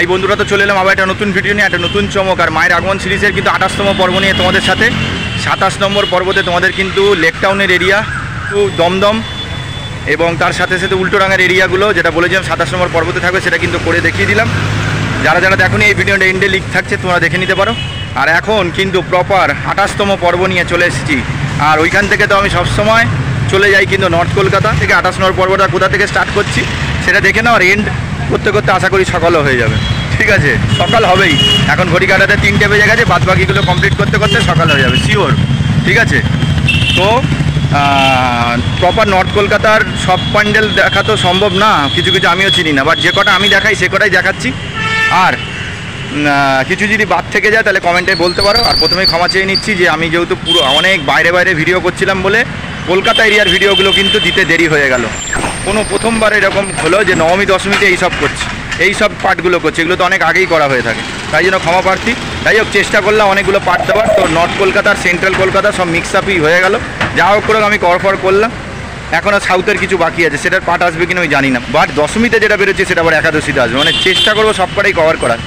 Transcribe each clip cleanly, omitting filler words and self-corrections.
High বন্ধুরা, তো চলে এলাম আবার একটা নতুন ভিডিও নিয়ে, একটা নতুন চমক। আর মায়ের আগমন সিরিজের কিন্তু 28তম পর্ব নিয়ে তোমাদের সাথে। 27 নম্বর পর্বতে তোমাদের কিন্তু লেক টাউনের এরিয়া, দমদম এবং তার সাথে সাথে উল্টোডাঙার এরিয়াগুলো যেটা বলেছিলাম 27 নম্বর পর্বতে থাকবে, সেটা কিন্তু করে দেখিয়ে দিলাম। যারা যারা দেখোনি এই ভিডিওটা এন্ডে লিঙ্ক থাকছে, তোমরা দেখে নিতে পারো। আর এখন কিন্তু প্রপার 28তম পর্ব নিয়ে চলে এসেছি। আর ওইখান থেকে তো আমি সবসময় চলে যাই কিন্তু নর্থ কলকাতা থেকে। 28 নম্বর পর্বটা কোথা থেকে স্টার্ট করছি সেটা দেখে নাও, আর এন্ড করতে করতে আশা করি সকালও হয়ে যাবে। ঠিক আছে, সকাল হবেই। এখন ঘড়ি কাটাতে 3টে বেজে গেছে, বাদ বাকিগুলো কমপ্লিট করতে করতে সকাল হয়ে যাবে শিওর। ঠিক আছে, তো প্রপার নর্থ কলকাতার সব প্যান্ডেল দেখা তো সম্ভব না, কিছু কিছু আমিও চিনি না, বাট যে কটা আমি দেখাই সে কটাই দেখাচ্ছি। আর কিছু যদি বাদ থেকে যায় তাহলে কমেন্টে বলতে পারো। আর প্রথমেই ক্ষমা চেয়ে নিচ্ছি যে আমি যেহেতু পুরো অনেক বাইরে বাইরে ভিডিও করছিলাম বলে কলকাতা এরিয়ার ভিডিওগুলো কিন্তু দিতে দেরি হয়ে গেল। প্রথমবার এরকম হলো যে নবমী দশমীতে এইসব করছি, এই সব পার্টগুলো করছি, এগুলো তো অনেক আগেই করা হয়ে থাকে, তাই জন্য ক্ষমা প্রার্থী। যাই হোক, চেষ্টা করলাম অনেকগুলো পার্ট দেওয়ার। তো নর্থ কলকাতার সেন্ট্রাল কলকাতা সব মিক্স আপই হয়ে গেল। যা হোক করে আমি কভার করলাম। এখনও সাউথের কিছু বাকি আছে, সেটার পার্ট আসবে কিনা আমি জানি না, বাট দশমীতে যেটা বেরোচ্ছে সেটা আবার একাদশীতে আসবে। মানে চেষ্টা করবো সব কটাই কভার করার।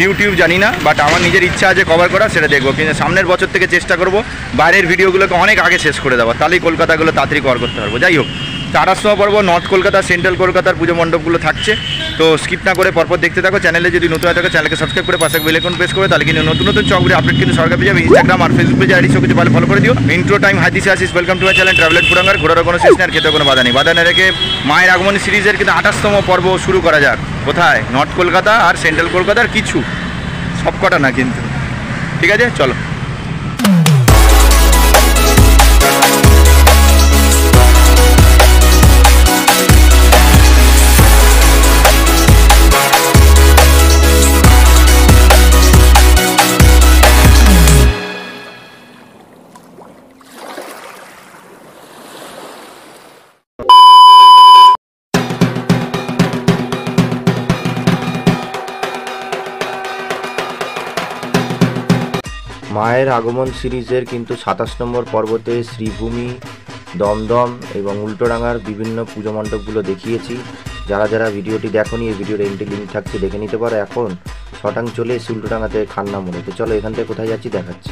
ইউটিউব জানি না, বাট আমার নিজের ইচ্ছা আছে কভার করা, সেটা দেখবো। কিন্তু সামনের বছর থেকে চেষ্টা করব বাইরের ভিডিওগুলোকে অনেক আগে শেষ করে দেওয়া, তাহলেই কলকাতাগুলো তাড়াতাড়ি কভার করতে পারবো। যাই হোক, 28তম পর্ব নর্থ কলকাতা সেন্ট্রাল কলকাতার পুজো মণ্ডপগুলো থাকছে, তো স্কিপ না করে পরপর দেখতে থাকো। চ্যানেলে যদি নতুন হয়ে থাকে চ্যানেলকে সাবস্ক্রাইব করে পাশে বেল আইকন প্রেস করে, তাহলে কিন্তু নতুন নতুন চকগুলি আপডেট কিন্তু সরকার পেয়ে যাবে। ইনস্টাগ্রাম আর ফেসবুক পেজে আইডি সব কিছু ফলো করে দিও। ইন্ট্রো টাইম হাদিসে আসিস, welcome to my channel travel ফুরাঙ্গার। ঘোরার কোনো শেষ নেই আর খেতে কোনো বাধা নেই। বাধা না রেখে মায়ের আগমন সিরিজের কিন্তু 28তম পর্ব শুরু করা যাক। কোথায়? নর্থ কলকাতা আর সেন্ট্রাল কলকাতার কিছু, সব কটা না কিন্তু। ঠিক আছে, চলো। মায়ের আগমন সিরিজের কিন্তু 27 নম্বর পর্বতে শ্রীভূমি, দমদম এবং উল্টোডাঙার বিভিন্ন পুজো মণ্ডপগুলো দেখিয়েছি। যারা যারা ভিডিওটি দেখোনি, এই ভিডিওর এন্ডে লিঙ্ক থাকছে, দেখে নিতে পারো। এখন শটাং চলে এসে উল্টোডাঙাতে খান্না মোড়ে। তো চলো এখান থেকে কোথায় যাচ্ছি দেখাচ্ছি।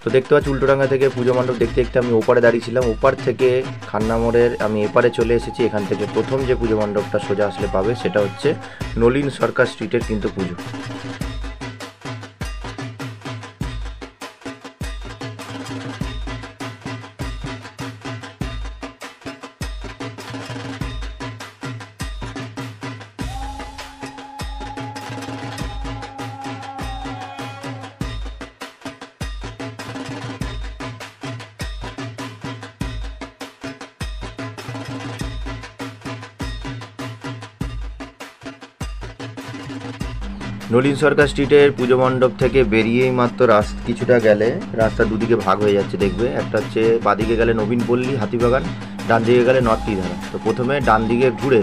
তো দেখতে পাচ্ছি উল্টোডাঙা থেকে পুজো মণ্ডপ দেখতে দেখতে আমি ওপারে দাঁড়িয়েছিলাম। ওপার থেকে খান্না মোড়ের আমি এপারে চলে এসেছি। এখান থেকে প্রথম যে পুজো মণ্ডপটা সোজা আসলে পাবে সেটা হচ্ছে নলিন সরকার স্ট্রিটের কিন্তু পুজো। নলিন সরকার স্ট্রিটের পুজো মণ্ডপ থেকে বেরিয়েই মাত্র কিছুটা গেলে রাস্তা দুদিকে ভাগ হয়ে যাচ্ছে, দেখবে। একটা হচ্ছে বাদিকে গেলে নবীনপল্লী হাতিবাগান, ডান দিকে গেলে নর্থিধারা। তো প্রথমে ডান দিকে ঘুরে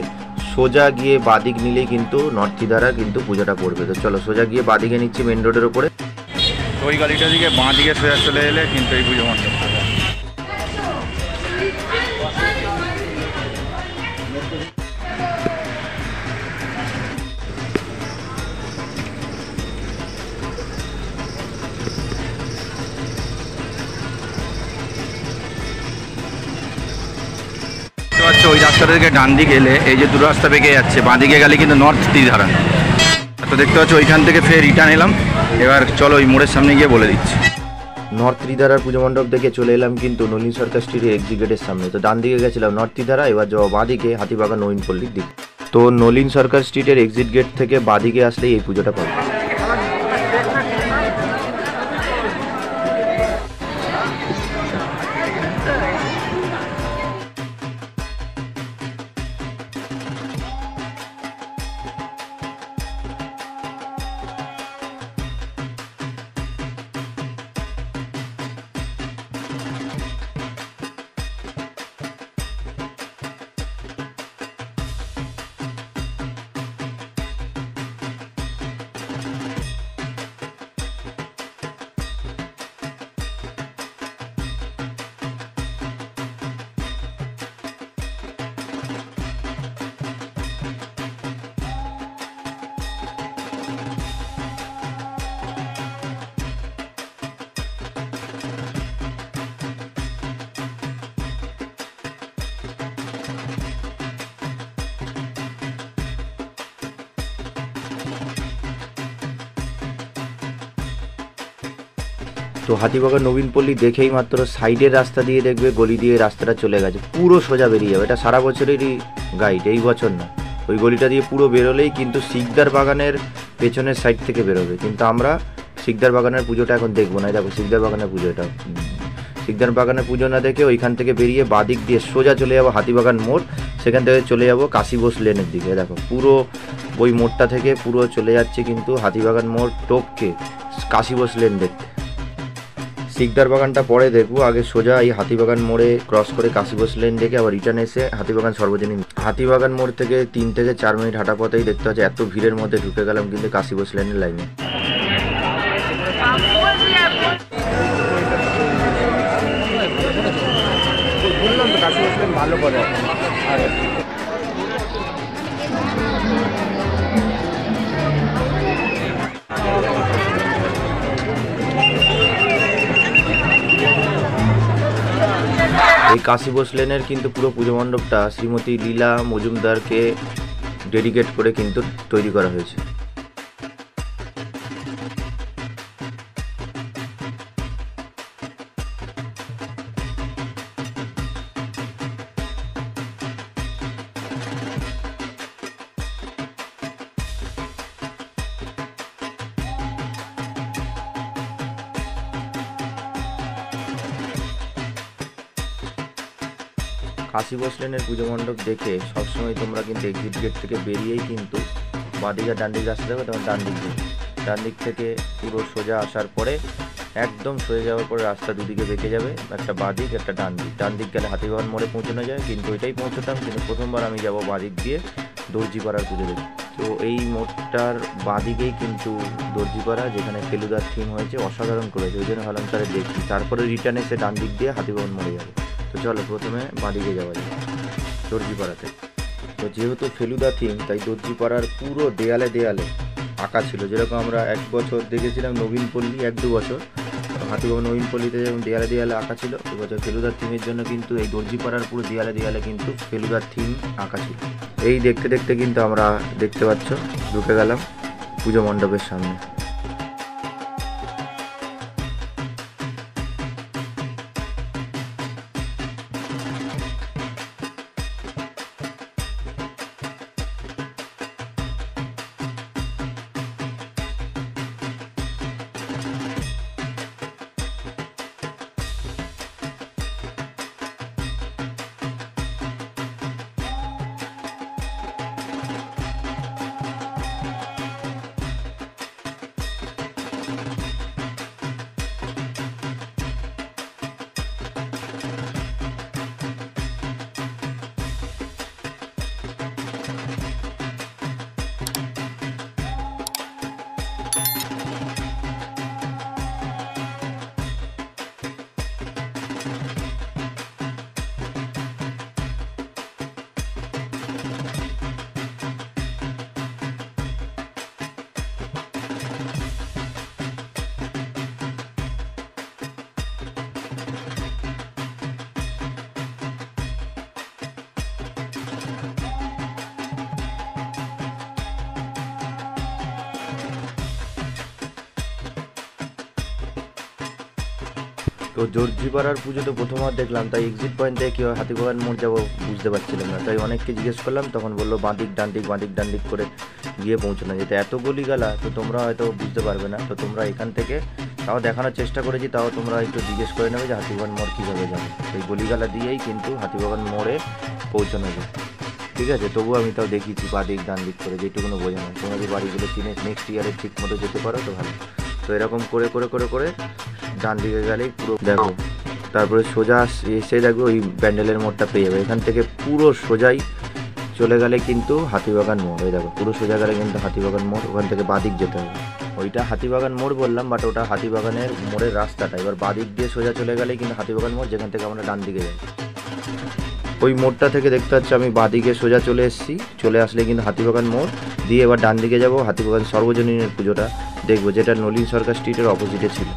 সোজা গিয়ে বাদিক নিলেই কিন্তু নর্থিধারা কিন্তু পুজোটা পড়বে। তো চলো সোজা গিয়ে বাদিকে নিচ্ছি মেন রোডের ওপরে। ওই গাড়িটা দিকে বাঁ দিকে সোজা চলে এলে কিন্তু এই পুজো মণ্ডপ। ওই রাস্তা থেকে ডান দিকে এলে এই যে দুটো রাস্তা বেঁকে যাচ্ছে, বাঁ দিকে গেলে কিন্তু নর্থ ত্রিধারা। তো দেখতে পাচ্ছ ওইখান থেকে ফের রিটার্ন এলাম। এবার চলো ওই মোড়ের সামনে গিয়ে বলে দিচ্ছি। নর্থ ত্রিধারার পুজো মণ্ডপ দেখে চলে এলাম কিন্তু নলিন সরকার স্ট্রিটের এক্সিট গেটের সামনে। তো ডান দিকে গেছিলাম নর্থ ত্রিধারা, এবার যাবো বাঁ দিকে হাতিবাগান নবীনপল্লীর দিকে। তো নলিন সরকার স্ট্রিটের এক্সিট গেট থেকে বাঁ দিকে আসলেই এই পুজোটা পাবে। তো হাতিবাগান নবীনপল্লী দেখেই মাত্র সাইডের রাস্তা দিয়ে দেখবে গলি দিয়ে রাস্তাটা চলে গেছে, পুরো সোজা বেরিয়ে যাবে। এটা সারা বছরেরই গাইড, এই বছর না। ওই গলিটা দিয়ে পুরো বেরোলেই কিন্তু শিকদার বাগানের পেছনের সাইড থেকে বেরোবে। কিন্তু আমরা শিকদার বাগানের পুজোটা এখন দেখবো না। দেখো শিকদার বাগানের পুজোটা, শিকদার বাগানের পুজো না দেখে ওইখান থেকে বেরিয়ে বাদিক দিয়ে সোজা চলে যাবো হাতিবাগান মোড়, সেখান থেকে চলে যাবো কাশীবোস লেনের দিকে। দেখো পুরো ওই মোড়টা থেকে পুরো চলে যাচ্ছে কিন্তু হাতিবাগান মোড় টপকে কাশীবোস লেন দেখতে। শিকদার বাগানটা পরে দেখবো, আগে সোজা এই হাতিবাগান মোড়ে ক্রস করে কাশীবোস লেন দেখে আবার রিটার্ন এসে হাতিবাগান সর্বজনীন। হাতিবাগান মোড় থেকে 3 থেকে 4 মিনিট হাঁটা পথেই দেখতে পাচ্ছি এত ভিড়ের মধ্যে ঢুকে গেলাম কিন্তু কাশীবোস লেনের লাইনে। ভালো করে এই কাশীবোস লেনের কিন্তু পুরো পুজো মণ্ডপটা শ্রীমতী লীলা মজুমদারকে ডেডিকেট করে কিন্তু তৈরি করা হয়েছে। কাশীবোস লেনের পুজো মণ্ডপ দেখে সবসময় তোমরা কিন্তু এক্সিট গেট থেকে বেরিয়েই কিন্তু বাঁদিকে ডান দিক রাস্তা যাবে, তখন ডান দিক থেকে পুরো সোজা আসার পরে একদম সোজা যাওয়ার পরে রাস্তা দুদিকে বেঁকে যাবে, একটা বাঁদিক একটা ডান দিক গেলে হাতিবাগান মোড়ে পৌঁছানো যায়। কিন্তু ওইটাই পৌঁছতাম, কিন্তু প্রথমবার আমি যাব বাঁদিক দিয়ে দর্জিপাড়ার পুজো দেখি। তো এই মোড়টার বাঁদিকেই কিন্তু দর্জিপাড়া, যেখানে ফেলুদার থিম হয়েছে, অসাধারণ করেছে, ওই জন্য ভাবলাম তাহলে দেখি। তারপরে রিটার্ন এসে ডান দিক দিয়ে হাতিবাগান মোড়ে যাবো। তো চলো প্রথমে বাঁদিকে যাওয়া যায় দর্জিপাড়াতে। তো যেহেতু ফেলুদা থিম, তাই দর্জিপাড়ার পুরো দেয়ালে দেয়ালে আঁকা ছিল। যেরকম আমরা 1 বছর দেখেছিলাম নবীনপল্লী, 1-2 বছর হাতিবাগান নবীনপল্লীতে যেমন দেয়ালে দেয়ালে আঁকা ছিল, এবছর ফেলুদার থিমের জন্য কিন্তু এই দর্জিপাড়ার পুরো দেয়ালে দেয়ালে কিন্তু ফেলুদার থিম আঁকা ছিল। এই দেখতে দেখতে কিন্তু আমরা দেখতে পাচ্ছ ঢুকে গেলাম পুজো মণ্ডপের সামনে। তো দর্জিপাড়ার পুজো তো প্রথমবার দেখলাম, তাই এক্সিট পয়েন্ট থেকে কীভাবে হাতিবাগান মোড় যাবো বুঝতে পারছিলাম না। তাই অনেককে জিজ্ঞেস করলাম, তখন বললো বাঁদিক ডান দিক করে গিয়ে পৌঁছানো যেতে। এত গলিগালা তো তোমরা হয়তো বুঝতে পারবে না। তো তোমরা এখান থেকে তাও দেখানোর চেষ্টা করেছি, তাও তোমরা একটু জিজ্ঞেস করে নেবে যে হাতিবাগান মোড় কীভাবে যাবে। এই গলিগালা দিয়েই কিন্তু হাতিবাগান মোড়ে পৌঁছানো যায়, ঠিক আছে। তবুও আমি তাও দেখিয়েছি বাঁদিক ডান দিক করে, যেটুকুনো বোঝানো। তোমরা যে বাড়িগুলো চিনে নেক্সট ইয়ারে ঠিক মতো যেতে পারো তো ভালো। তো এরকম করে করে করে করে ডান দিকে গেলেই পুরো দেখো, তারপরে সোজা এসে দেখবে ওই প্যান্ডেলের মোড়টা পেয়ে যাবে। এখান থেকে পুরো সোজাই চলে গেলে কিন্তু হাতিবাগান মোড়। ওই দেখো পুরো সোজা গেলে কিন্তু হাতিবাগান মোড়, ওখান থেকে বাঁদিক যেতে হবে। ওইটা হাতিবাগান মোড় বললাম, বাট ওটা হাতিবাগানের মোড়ের রাস্তাটা। এবার বাঁদিক দিয়ে সোজা চলে গেলেই কিন্তু হাতিবাগান মোড়, যেখান থেকে আমরা ডান দিকে যাই। ওই মোড়টা থেকে দেখতে পাচ্ছি আমি বাঁদিকে সোজা চলে এসেছি। চলে আসলে কিন্তু হাতিবাগান মোড় দিয়ে এবার ডান দিকে যাব, হাতিবাগান সর্বজনীনের পুজোটা দেখবো, যেটা নলিন সরকার স্ট্রিটের অপোজিটে ছিল।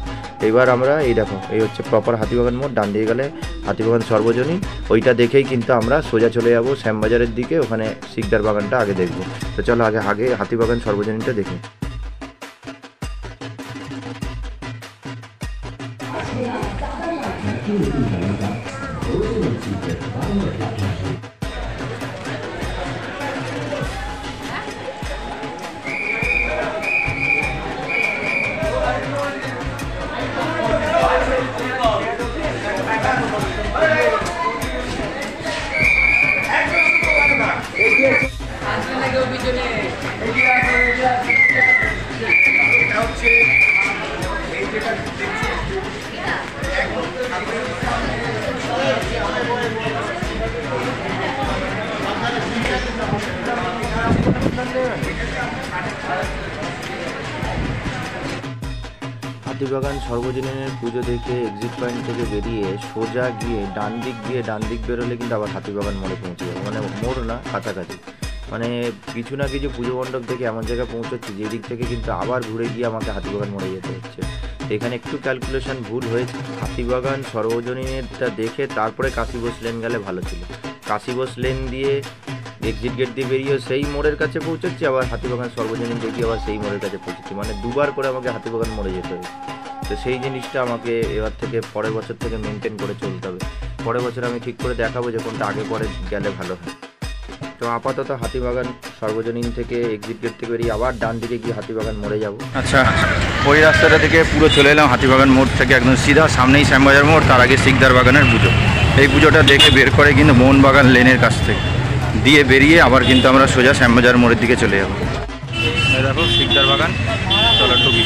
এবার আমরা এই দেখো, এই হচ্ছে প্রপার হাতিবাগান মোড়। ডান দিকে গেলে হাতিবাগান সর্বজনীন, ওইটা দেখেই কিন্তু আমরা সোজা চলে যাব শ্যামবাজারের দিকে, ওখানে শিকদার বাগানটা আগে দেখবো। তো চলো আগে হাতিবাগান সর্বজনীনটা দেখি। হাতিবাগান সর্বজনীনের পুজো দেখে এক্সিট পয়েন্ট থেকে বেরিয়ে সোজা গিয়ে ডান দিক বেরোলে কিন্তু আবার হাতিবাগান মোড়ে পৌঁছে যাবে, মানে মোড় না, কাছাকাছি, মানে কিছু না কিছু পুজো মণ্ডপ দেখে এমন জায়গায় পৌঁছচ্ছি যে দিক থেকে কিন্তু আবার ঘুরে গিয়ে আমাকে হাতিবাগান মোড়ে যেতে হচ্ছে। এখানে একটু ক্যালকুলেশন ভুল হয়েছে। হাতিবাগান সর্বজনীনেরটা দেখে তারপরে কাশীবোস লেন গেলে ভালো ছিল। কাশীবোস লেন দিয়ে এক্সিট গেট দিয়ে বেরিয়ে সেই মোড়ের কাছে পৌঁছচ্ছি, আবার হাতিবাগান সর্বজনীন দেখি আবার সেই মোড়ের কাছে পৌঁছচ্ছি, মানে দুবার করে আমাকে হাতিবাগান মোড়ে যেতে হবে। তো সেই জিনিসটা আমাকে এবার থেকে পরের বছর থেকে মেনটেন করে চলতে হবে। পরের বছর আমি ঠিক করে দেখাবো যে কোনটা আগে পরে গেলে ভালো হয়। তো আপাতত হাতিবাগান সর্বজনীন থেকে এক্সিট গেট থেকে বেরিয়ে আবার ডান দিকে গিয়ে হাতিবাগান মোড়ে যাব। আচ্ছা, ওই রাস্তাটা থেকে পুরো চলে এলাম হাতিবাগান মোড় থেকে একদম সিধা, সামনেই শ্যামবাজার মোড়, তার আগে শিকদার বাগানের পুজো। এই পুজোটা দেখে বের করে কিন্তু মোহনবাগান লেনের কাছ থেকে দিয়ে বেরিয়ে আবার কিন্তু আমরা সোজা শ্যামবাজার মোড়ের দিকে চলে যাবো। দেখো শিকদার বাগান, চলো ঢুকি।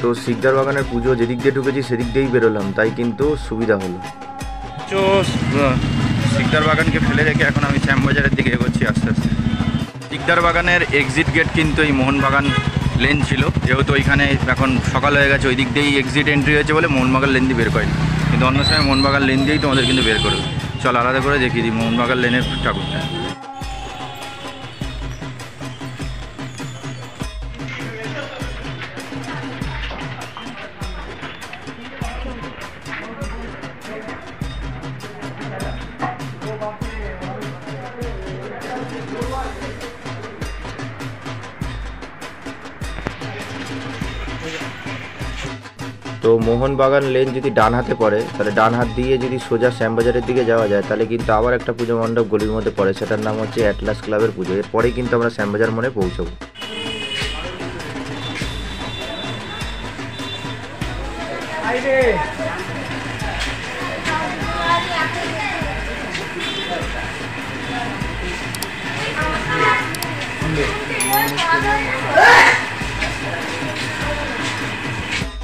তো শিকদার বাগানের পুজো যেদিক দিয়ে ঢুকেছি সেদিক দিয়েই বেরোলাম, তাই কিন্তু সুবিধা হলো। তো শিকদার বাগানকে ফেলে রেখে এখন আমি শ্যামবাজারের দিকে এগোচ্ছি আস্তে আস্তে। শিকদার বাগানের এক্সিট গেট কিন্তু এই মোহনবাগান লেন ছিল, যেহেতু ওইখানে এখন সকাল হয়ে গেছে, ওই দিক দিয়েই এক্সিট এন্ট্রি হয়েছে বলে মোহনবাগান লেন দিয়ে বের করেনি, কিন্তু অন্য সময় মোহনবাগান লেন দিয়েই তোমাদের কিন্তু বের করবে। চল আলাদা করে দেখিয়ে দিই মোহনবাগান লেনের ঠাকুরটা। তো মোহনবাগান লেন যদি ডান হাতে পড়ে, তাহলে ডান হাত দিয়ে যদি সোজা শ্যামবাজারের দিকে যাওয়া যায়, তাহলে কিন্তু আবার একটা পুজো মণ্ডপ গলির মধ্যে পড়ে, সেটার নাম হচ্ছে অ্যাটলাস ক্লাবের পুজো। এরপরেই কিন্তু আমরা শ্যামবাজার মোড়ে পৌঁছবো।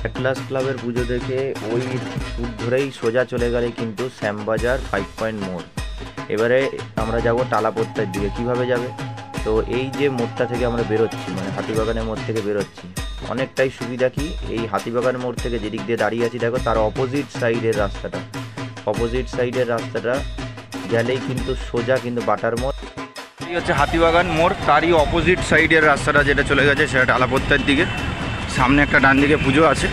অ্যাটলাস ক্লাবের পুজো দেখে ওই রুট ধরেই সোজা চলে গেলে কিন্তু শ্যামবাজার 5 পয়েন্ট মোড়। এবারে আমরা যাব টালাপোত্তার দিকে। কিভাবে যাবে? তো এই যে মোড়টা থেকে আমরা বেরোচ্ছি, মানে হাতিবাগানের মোড় থেকে বেরোচ্ছি, অনেকটাই সুবিধা কি, এই হাতিবাগান মোড় থেকে যেদিক দিয়ে দাঁড়িয়ে আছি দেখো, তার অপোজিট সাইডের রাস্তাটা গেলেই কিন্তু সোজা কিন্তু বাটার মোড়। এই হচ্ছে হাতিবাগান মোড়, তারই অপোজিট সাইডের রাস্তাটা যেটা চলে গেছে সেটা টালাপোত্তার দিকে। সামনে একটা ডান দিকে পুজো আছে,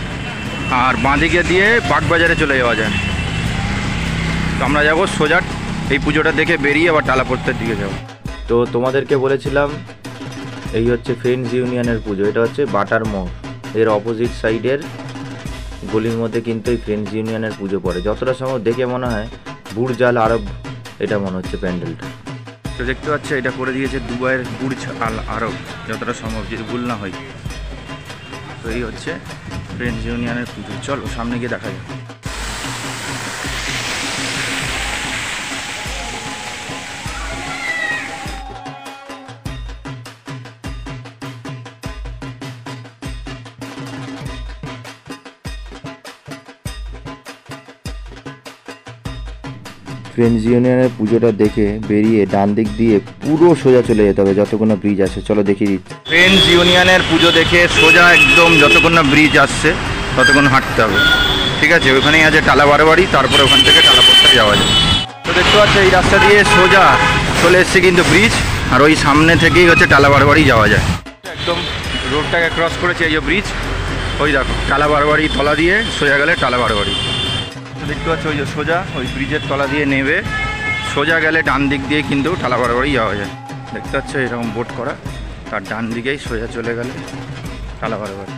আর বাঁ দিকে দিয়ে বাগবাজারে চলে যাওয়া যায়। তো আমরা যাবো সোজা এই পুজোটা দেখে বেরিয়ে আবার টালাপোত্তার দিকে যাবো। তো তোমাদেরকে বলেছিলাম এই হচ্ছে ফ্রেন্ডস ইউনিয়নের পুজো, এটা হচ্ছে বাটার মোড়, এর অপোজিট সাইডের গলির মধ্যে কিন্তু এই ফ্রেন্ডস ইউনিয়নের পুজো পড়ে। যতটা সম্ভব দেখে মনে হয় বুর্জ আল আরব, এটা মনে হচ্ছে প্যান্ডেলটা। তো দেখতে পাচ্ছ এটা করে দিয়েছে দুবাইয়ের বুর্জ আল আরব, যতটা সম্ভব যদি ভুল না হয়। তো এই হচ্ছে ফ্রেন্ডস ইউনিয়নের পুজো। চলো সামনে গিয়ে দেখা যাক। ফ্রেন্ডস ইউনিয়নের পুজোটা দেখে বেরিয়ে ডান দিক দিয়ে পুরো সোজা চলে যেতে হবে যতক্ষণ না ব্রিজ আসে। চলো দেখিয়ে দিচ্ছি। ফ্রেন্ডস ইউনিয়নের পুজো দেখে সোজা একদম যতক্ষণ না ব্রিজ আসছে ততক্ষণ হাঁটতে হবে, ঠিক আছে? ওখানেই আছে টালা বারোবাড়ি, তারপরে ওখান থেকে টালাপোত্তা যাওয়া যায়। তো দেখতে পাচ্ছ এই রাস্তা দিয়ে সোজা চলে এসছে কিন্তু ব্রিজ, আর ওই সামনে থেকেই হচ্ছে টালা বারবারই যাওয়া যায়। একদম রোডটাকে ক্রস করেছে এই যে ব্রিজ, ওই দেখো টালা বারবারই তলা দিয়ে সোজা গেলে টালা বারবারই দেখতে পাচ্ছ। ওই যে সোজা ওই ব্রিজের তলা দিয়ে নেবে সোজা গেলে ডান দিক দিয়ে কিন্তু টালা বারবারই যাওয়া যায়। দেখতে পাচ্ছ এরকম বোট করা, তার ডান দিকেই সোজা চলে গেলে টালা বারবারই।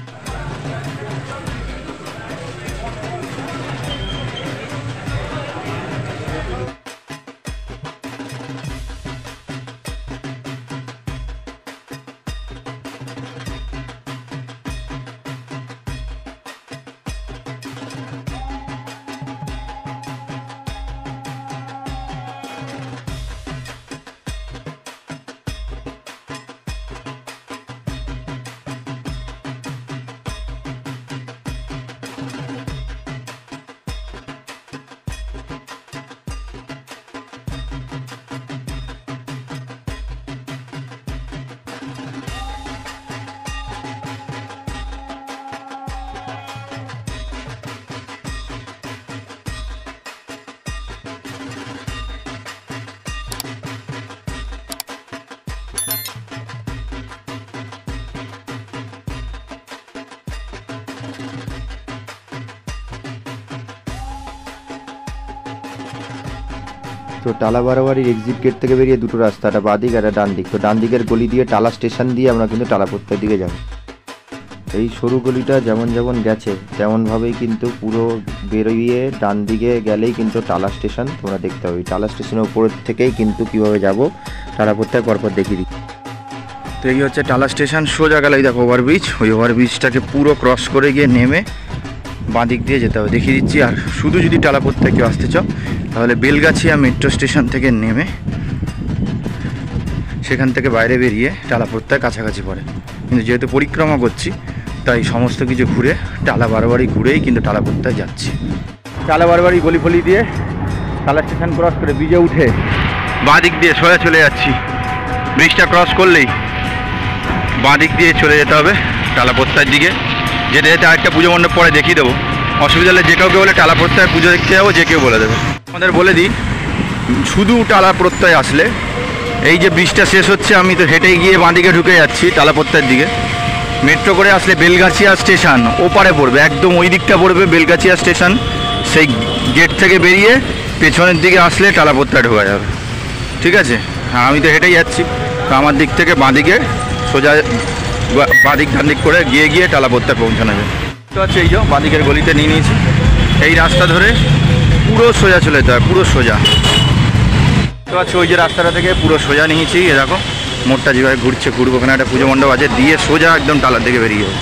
তো টালা বারোয়ারির এক্সিট গেট থেকে বেরিয়ে দুটো রাস্তা, একটা বাঁ দিক আর একটা ডান দিক। তো ডান দিকের গলি দিয়ে টালা স্টেশন দিয়ে আমরা কিন্তু টালাপত্তার দিকে যাব। এই সরু গলিটা যেমন যেমন গেছে তেমনভাবেই কিন্তু পুরো বেরিয়ে ডান দিকে গেলেই কিন্তু টালা স্টেশন তোমরা দেখতে হবে। টালা স্টেশনের উপরের থেকেই কিন্তু কীভাবে যাব টালাপত্তায় পরপর দেখিয়ে দিই। তো এই হচ্ছে টালা স্টেশন, সোজা গেলে দেখো ওভারব্রিজ, ওই ওভারব্রিজটাকে পুরো ক্রস করে গিয়ে নেমে বাঁ দিক দিয়ে যেতে হবে, দেখিয়ে দিচ্ছি। আর শুধু যদি টালাপত্তায় কেউ আসতে চাও তাহলে বেলগাছিয়া মেট্রো স্টেশন থেকে নেমে সেখান থেকে বাইরে বেরিয়ে টালাপত্তায় কাছাকাছি পড়ে। কিন্তু যেহেতু পরিক্রমা করছি তাই সমস্ত কিছু ঘুরে টালা বারবারই ঘুরেই কিন্তু টালাপত্তায় যাচ্ছি। টালা বারবারই গলি ফলি দিয়ে টালা স্টেশন ক্রস করে ব্রিজে উঠে বাঁ দিক দিয়ে সোজা চলে যাচ্ছি। ব্রিজটা ক্রস করলেই বাঁ দিক দিয়ে চলে যেতে হবে টালাপত্তার দিকে। যেতে যেতে আরেকটা পুজো মণ্ডপ পরে দেখিয়ে দেবো, অসুবিধা হলে যে কাউকে বলে টালা প্রত্যয় পুজো দেখতে যাবো যে কেউ বলে দেবে। আমাদের বলে দিই, শুধু টালা প্রত্যয় আসলে এই যে ব্রিজটা শেষ হচ্ছে আমি তো হেঁটে গিয়ে বাঁদিকে ঢুকে যাচ্ছি টালা প্রত্যয়ের দিকে। মেট্রো করে আসলে বেলগাছিয়া স্টেশন ওপারে পড়বে, একদম ওই দিকটা পড়বে বেলগাছিয়া স্টেশন। সেই গেট থেকে বেরিয়ে পেছনের দিকে আসলে টালা প্রত্যয় ঢোকা যাবে, ঠিক আছে? হ্যাঁ, আমি তো হেঁটেই যাচ্ছি, তো আমার দিক থেকে বাঁদিকে সোজা বাঁদিক ডান দিক করে গিয়ে গিয়ে টালাপত্তায় পৌঁছানো যায়। তো হচ্ছে এই যে বাঁদিকের গলিতে নিয়ে নিয়েছি, এই রাস্তা ধরে পুরো সোজা চলে যেতে হয়, পুরো সোজা। তো আছে ওই যে রাস্তাটা থেকে পুরো সোজা নিয়েছি, এ দেখো মোড়টা যেভাবে ঘুরছে ঘুরবো, ওখানে একটা পুজো মণ্ডপ আছে, দিয়ে সোজা একদম টালার দিকে বেরিয়ে যাবো।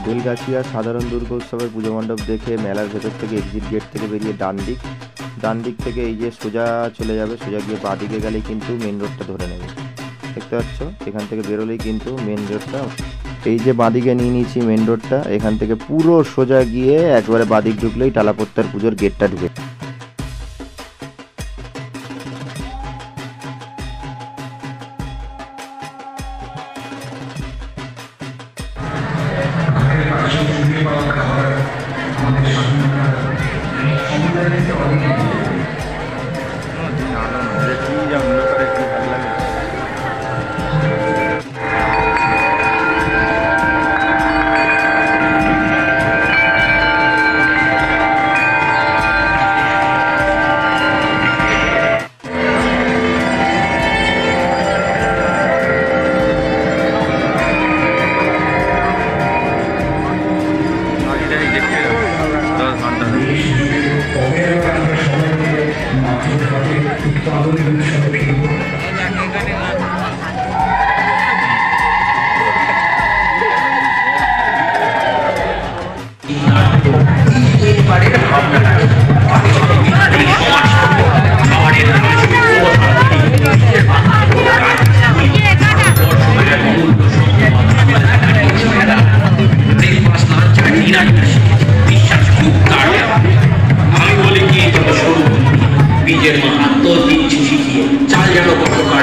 বেলগাছিয়া সাধারণ দুর্গা উৎসবের পুজো মণ্ডপ দেখে মেলার ভেতর থেকে এক্সিট গেট থেকে বেরিয়ে ডান দিক থেকে এই যে সোজা চলে যাবে, সোজা গিয়ে বাঁ দিকে গেলেই কিন্তু মেন রোডটা ধরে নেবে। দেখতে পাচ্ছ এখান থেকে বেরোলেই কিন্তু মেন রোডটা, এই যে বাঁদিকে নিয়ে নিয়েছি মেন রোডটা, এখান থেকে পুরো সোজা গিয়ে একবারে বাঁদিক ঢুকলেই টালাপত্তার পুজোর গেটটা ঢুকে।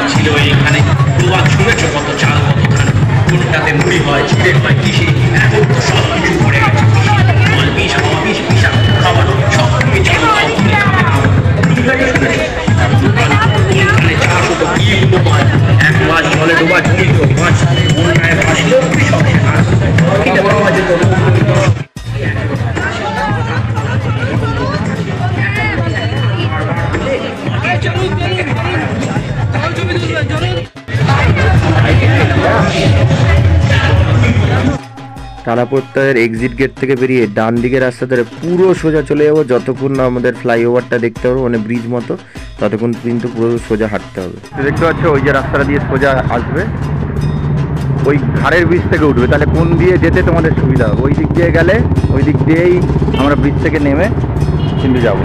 খাবার ছিল এখানে। প্রবাদ শুনেছ কত চাল কত ধান, কোনটাতে মুড়ি হয় ছিঁড়ে হয় কৃষি, এখন তো সব কিছু পড়ে গেছে কৃষি। জল বিষ হাওয়া বিষ বিষাক্ত খাবার সব কিছু চাষ হতো কি উপমায়, এক মাস জলে ডোবা জমিত মাছ বন্যায় ভাসল কৃষকের হাত। এটা পাওয়া যেত টালা প্রত্যয়ের এক্সিট গেট থেকে বেরিয়ে ডান দিকের রাস্তা ধরে পুরো সোজা চলে যাবো, যতক্ষণ না আমাদের ফ্লাইওভারটা দেখতে পারবো, মানে ব্রিজ মতো, ততক্ষণ কিন্তু পুরো সোজা হাঁটতে হবে। দেখতে পাচ্ছ ওই যে রাস্তাটা দিয়ে সোজা আসবে, ওই ঘাড়ের ব্রিজ থেকে উঠবে। তাহলে কোন দিয়ে যেতে তোমাদের সুবিধা হবে? ওই দিক দিয়ে গেলে ওই দিক দিয়েই আমরা ব্রিজ থেকে নেমে কিন্তু যাবো।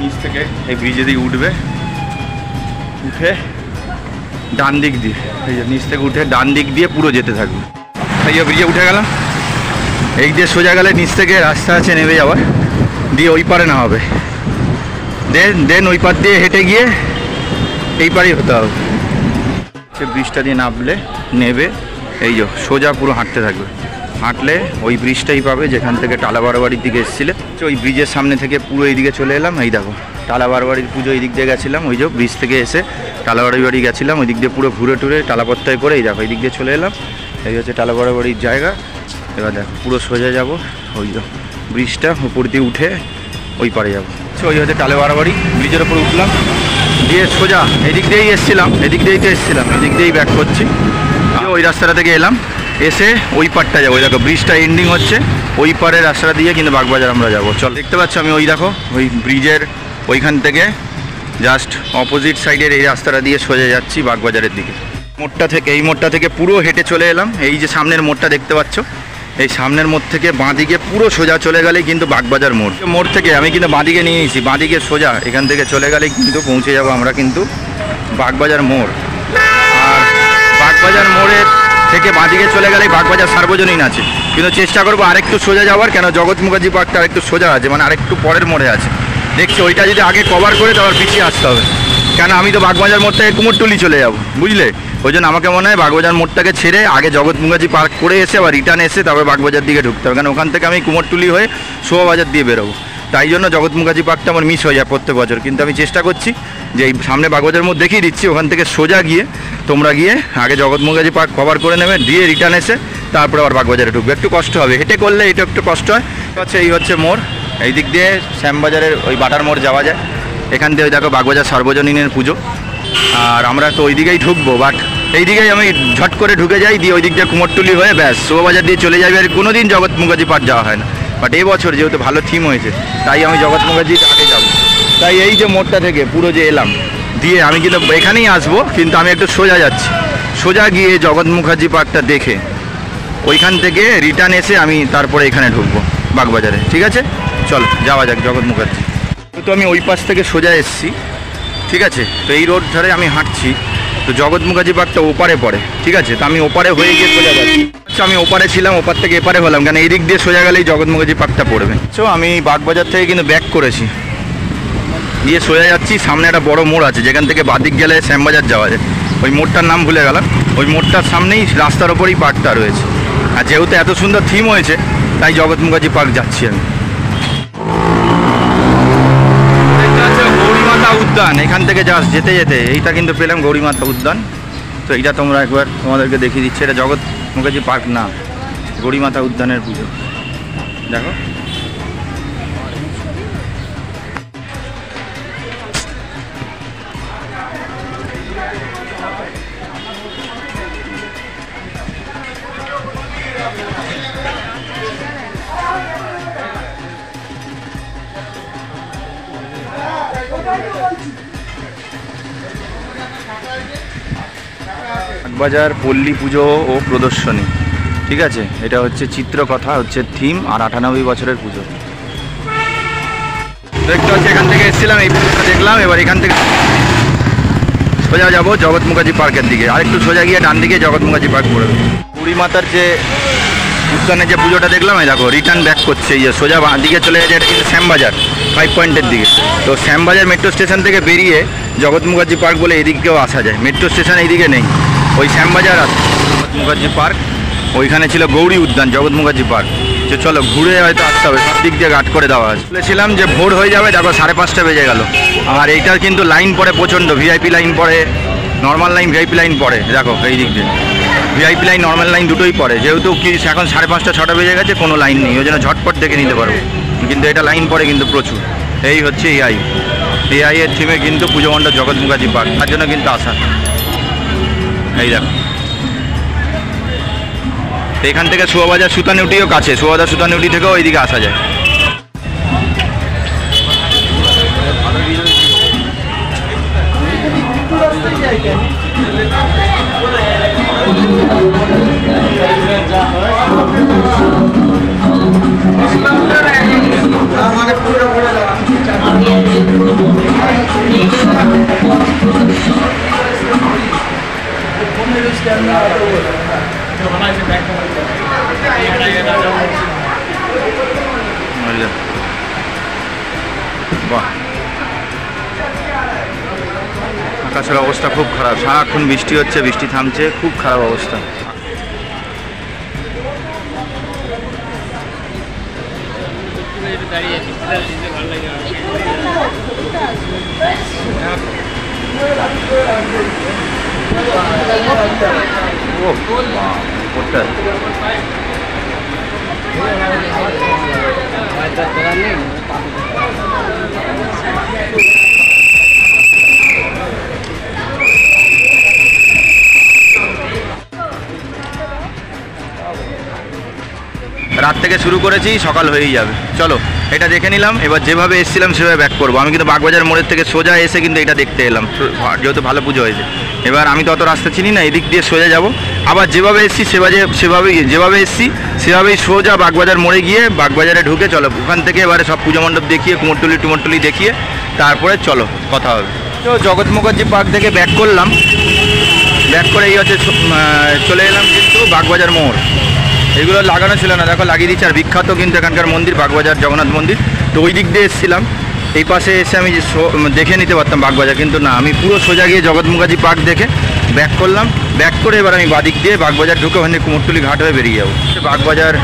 নিচ থেকে এই ব্রিজে দিয়ে উঠবে, উঠে ডান দিক দিয়ে, এই যে নিচ থেকে উঠে ডান দিক দিয়ে পুরো যেতে থাকবে। এই যে ব্রিজে উঠে গেলাম, এই দিয়ে সোজা গেলে নিচ থেকে রাস্তা আছে নেমে যাওয়ার, দিয়ে ওই পারে না হবে, দেন ওই পার দিয়ে হেঁটে গিয়ে এই পারেই হতে হবে। সে ব্রিজটা দিয়ে নামলে নেবে, এই যে সোজা পুরো হাঁটতে থাকবে, হাঁটলে ওই ব্রিজটাই পাবে যেখান থেকে টালা বারোয়ারির দিকে এসেছিলে। ওই ব্রিজের সামনে থেকে পুরো এইদিকে চলে এলাম। এই দেখো টালা বারোয়ারির পুজো এই দিক দিয়ে গেছিলাম, ওই যে ব্রিজ থেকে এসে টালা বারোয়ারি গেছিলাম, ওই দিক দিয়ে পুরো ঘুরে টুরে টালাপত্তায় করে এই দেখো এই দিক দিয়ে চলে এলাম। এই হচ্ছে টালা বারোয়ারির জায়গা। এবার দেখো পুরো সোজা যাব, ওই যে ব্রিজটা উপর দিয়ে উঠে ওই পারে যাবো। ওই হচ্ছে টালা বারোয়ারি, ব্রিজের ওপর উঠলাম, দিয়ে সোজা এদিক দিয়েই এসেছিলাম, এদিক দিয়েই তো এসেছিলাম, এদিক দিয়েই ব্যাক করছি। ওই রাস্তাটা থেকে এলাম, এসে ওই পারটা যাবো। ওই দেখো ব্রিজটা এন্ডিং হচ্ছে, ওই পারের রাস্তাটা দিয়ে কিন্তু বাগবাজার আমরা যাবো। চল, দেখতে পাচ্ছ আমি ওই দেখো ওই ব্রিজের ওইখান থেকে জাস্ট অপোজিট সাইডের এই রাস্তাটা দিয়ে সোজা যাচ্ছি বাগবাজারের দিকে। মোড়টা থেকে, এই মোড়টা থেকে পুরো হেঁটে চলে এলাম। এই যে সামনের মোড়টা দেখতে পাচ্ছ, এই সামনের মোড় থেকে বাঁদিকে পুরো সোজা চলে গেলেই কিন্তু বাগবাজার মোড়। মোড় থেকে আমি কিন্তু বাঁদিকে নিয়ে নিয়েছি, বাঁদিকে সোজা এখান থেকে চলে গেলেই কিন্তু পৌঁছে যাবো আমরা কিন্তু বাগবাজার মোড়। আর বাগবাজার মোড়ের থেকে বাঁদিকে চলে গেলেই বাগবাজার সার্বজনীন আছে, কিন্তু চেষ্টা করবো আরেকটু সোজা যাওয়ার, কেন জগৎ মুখার্জি পার্কটা আরেকটু সোজা আছে, মানে আরেকটু পরের মোড়ে আছে। দেখছি ওইটা যদি আগে কভার করে তারপর পিছিয়ে আসতে হবে, কেন আমি তো বাগবাজার মোড় থেকে কুমোরটুলি চলে যাবো, বুঝলে? ওই জন্য আমাকে মনে হয় বাগবাজার মোড়টাকে ছেড়ে আগে জগৎ মুখার্জি পার্ক করে এসে আবার রিটার্ন এসে তারপর বাগবাজার দিকে ঢুকতে হবে, কারণ ওখান থেকে আমি কুমোরটুলি হয়ে শোভাবাজার দিয়ে বেরোবো। তাই জন্য জগৎ মুখার্জি পার্কটা আমার মিস হয়ে যায় প্রত্যেক বছর, কিন্তু আমি চেষ্টা করছি যে এই সামনে বাগবাজার মোড় দেখিয়ে দিচ্ছি, ওখান থেকে সোজা গিয়ে তোমরা গিয়ে আগে জগৎ মুখার্জি পার্ক কভার করে নেবে, দিয়ে রিটার্ন এসে তারপরে আবার বাগবাজারে ঢুকবে। একটু কষ্ট হবে, হেঁটে করলে এটা একটু কষ্ট হয়। এই হচ্ছে মোড়, এই দিক দিয়ে শ্যামবাজারের ওই বাটার মোড় যাওয়া যায়। এখান থেকে ওই দেখো বাগবাজার সার্বজনীনের পুজো, আর আমরা তো ওই দিকেই ঢুকবো, বাট এই দিকেই আমি ঝট করে ঢুকে যাই, দিয়ে ওই দিক দিয়ে কুমোরটুলি হয়ে ব্যাস শোভাবাজার দিয়ে চলে যাবে। আর কোনো দিন জগৎ মুখার্জি পার্ক যাওয়া হয় না, বাট এবছর যেহেতু ভালো থিম হয়েছে তাই আমি জগৎ মুখার্জির আগে যাব। তাই এই যে মোড়টা থেকে পুরো যে এলাম, দিয়ে আমি কিন্তু এখানেই আসবো, কিন্তু আমি একটু সোজা যাচ্ছি, সোজা গিয়ে জগৎ মুখার্জি পার্কটা দেখে ওইখান থেকে রিটার্ন এসে আমি তারপরে এখানে ঢুকবো বাগবাজারে। ঠিক আছে, চল যাওয়া যাক জগৎ মুখার্জি। তো আমি ওই পাশ থেকে সোজা এসেছি, ঠিক আছে? তো এই রোড ধরে আমি হাঁটছি, তো জগৎ মুখার্জি পার্কটা ওপারে পড়ে, ঠিক আছে? তো আমি ওপারে হয়ে গিয়ে সোজা যাচ্ছি। আচ্ছা, আমি ওপারে ছিলাম, ওপার থেকে এপারে হলাম, কেন এই দিক দিয়ে সোজা গেলেই জগৎ মুখার্জি পার্কটা পড়বে। তো আমি বাগবাজার থেকে কিন্তু ব্যাক করেছি, দিয়ে সোজা যাচ্ছি। সামনে একটা বড় মোড় আছে যেখান থেকে বাদিক গেলে শ্যামবাজার যাওয়া যায়, ওই মোড়টার নাম ভুলে গেলাম। ওই মোড়টার সামনেই রাস্তার ওপরেই পার্কটা রয়েছে, আর যেহেতু এত সুন্দর থিম হয়েছে তাই জগৎ মুখার্জি পার্ক যাচ্ছি আমি। গৌরীমাতা উদ্যান, এখান থেকে যেতে যেতে এইটা কিন্তু পেলাম গৌরীমাতা উদ্যান। তো এইটা তোমরা একবার তোমাদেরকে দেখিয়ে দিচ্ছি, এটা জগৎ মুখার্জি পার্ক না, গৌরীমাতা উদ্যানের পুজো। দেখো বাগবাজার পল্লী পুজো ও প্রদর্শনী, ঠিক আছে? এটা হচ্ছে চিত্রকথা হচ্ছে থিম, আর 98 বছরের পুজো। দেখতে হচ্ছে এখান থেকে এসেছিলাম, এই পুজোটা দেখলাম, এবার এখান থেকে সোজা যাবো জগৎ মুখার্জি পার্কের দিকে। আর একটু সোজা গিয়ে ডান দিকে জগৎ মুখার্জি পার্ক পড়বে। গৌরীমাতার যে উদ্যানের যে পুজোটা দেখলাম, এই দেখো রিটার্ন ব্যাক করছে, এই যে সোজা দিকে চলে যাচ্ছে। এটা কিন্তু শ্যামবাজার 5 পয়েন্টের দিকে। তো শ্যামবাজার মেট্রো স্টেশন থেকে বেরিয়ে জগৎ মুখার্জি পার্ক বলে এদিকেও আসা যায়, মেট্রো স্টেশন এইদিকে নেই, ওই শ্যামবাজার আছে জগৎ মুখার্জি পার্ক, ওইখানে ছিল গৌরী উদ্যান, জগৎ মুখার্জি পার্ক। যে চলো ঘুরে হয়তো আসতে হবে, সব দিক দিয়ে গার্ড করে দেওয়া আছে। বলেছিলাম যে ভোর হয়ে যাবে, দেখো 5:30 বেজে গেল। আর এইটার কিন্তু লাইন পড়ে প্রচণ্ড, ভিআইপি লাইন পড়ে, নর্মাল লাইন ভিআইপি লাইন পড়ে, দেখো এই দিক দিয়ে ভিআইপি লাইন নর্মাল লাইন দুটোই পড়ে। যেহেতু কি এখন 5:30 6টা বেজে গেছে, কোনো লাইন নেই, ওই জন্য ঝটপট দেখে নিতে পারবো। কিন্তু এটা লাইন পড়ে কিন্তু প্রচুর। এই হচ্ছে এআই এর থিমে কিন্তু পুজো মণ্ডপ জগৎ মুখার্জি পার্ক, তার জন্য কিন্তু আসা। এই দেখো এখান থেকে শোভাবাজার সুতানুটিও কাছে, শোভাবাজার সুতানুটি থেকেও এইদিকে আসা যায়। বাহ, আকাশের অবস্থা খুব খারাপ, সারাক্ষণ বৃষ্টি হচ্ছে, বৃষ্টি থামছে, খুব খারাপ অবস্থা। রাত থেকে শুরু করেছি, সকাল হয়েই যাবে। চলো এটা দেখে নিলাম, এবার যেভাবে এসেছিলাম সেভাবে ব্যাক করবো। আমি কিন্তু বাগবাজার মোড়ের থেকে সোজা এসে কিন্তু এটা দেখতে এলাম, যেহেতু ভালো পুজো হয়েছে। এবার আমি তো অত রাস্তা চিনি না, এদিক দিয়ে সোজা যাব। আবার যেভাবে এসেছি যেভাবে এসেছি সেভাবেই সোজা বাগবাজার মোড়ে গিয়ে বাগবাজারে ঢুকে চলো ওখান থেকে এবারে সব পুজো মণ্ডপ দেখিয়ে কুমোরটুলি দেখিয়ে তারপরে চলো কথা হবে। তো জগৎ মুখার্জি পার্ক থেকে ব্যাক করলাম, ব্যাক করে এই হচ্ছে চলে এলাম কিন্তু বাগবাজার মোড়। এগুলো লাগানো ছিল না, দেখো লাগিয়ে দিচ্ছে। আর বিখ্যাত কিন্তু এখানকার মন্দির বাগবাজার জগন্নাথ মন্দির। তো ওই দিক দিয়ে এসেছিলাম, এই পাশে এসে আমি দেখে নিতে পারতাম বাগবাজার, কিন্তু না, আমি পুরো সোজা গিয়ে জগৎ মুখার্জি পার্ক দেখে ব্যাক করলাম। ব্যাক করে এবার আমি বাদিক দিয়ে বাগবাজার ঢুকে ওখানে কুমোরটুলি ঘাট হয়ে বেরিয়ে যাবো। বাগবাজার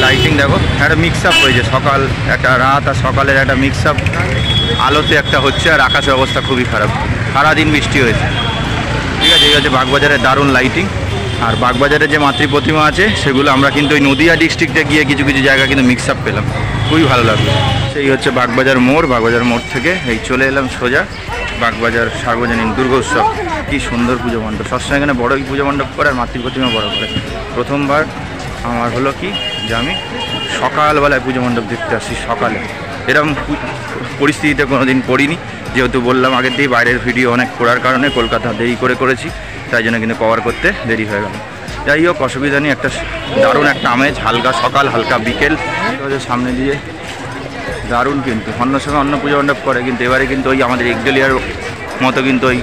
লাইটিং দেখো, একটা মিক্স আপ হয়েছে, সকাল একটা রাত আর সকালের একটা মিক্স আপ আলোতে একটা হচ্ছে। আর আকাশের অবস্থা খুবই খারাপ, সারাদিন বৃষ্টি হয়েছে। ঠিক আছে, এই হচ্ছে বাগবাজারের দারুণ লাইটিং। আর বাগবাজারে যে মাতৃ প্রতিমা আছে সেগুলো আমরা কিন্তু ওই নদিয়া ডিস্ট্রিক্টে গিয়ে কিছু কিছু জায়গা কিন্তু মিক্স আপ পেলাম, খুবই ভালো লাগলো। সেই হচ্ছে বাগবাজার মোড়, বাগবাজার মোড় থেকে এই চলে এলাম সোজা বাগবাজার সার্বজনীন দুর্গোৎসব। কী সুন্দর পুজো মণ্ডপ, সবসময় এখানে বড়ই পুজো মণ্ডপ করে আর মাতৃ প্রতিমা বড় করে। প্রথমবার আমার হলো কি যে আমি সকালবেলায় পুজো মণ্ডপ দেখতে আসছি, সকালে এরকম পরিস্থিতিতে কোনো দিন পড়িনি। যেহেতু বললাম আগের দিয়ে বাইরের ভিডিও অনেক করার কারণে কলকাতা দেরি করেছি, তাই জন্য কিন্তু কভার করতে দেরি হয়ে গেল। যাই হোক, অসুবিধা নেই, একটা দারুণ একটা আমেজ, হালকা সকাল হালকা বিকেল সামনে দিয়ে দারুণ। কিন্তু অন্য সময় অন্য পুজো মণ্ডপ করে, কিন্তু এবারে কিন্তু ওই আমাদের একডেলিয়ার মতো কিন্তু ওই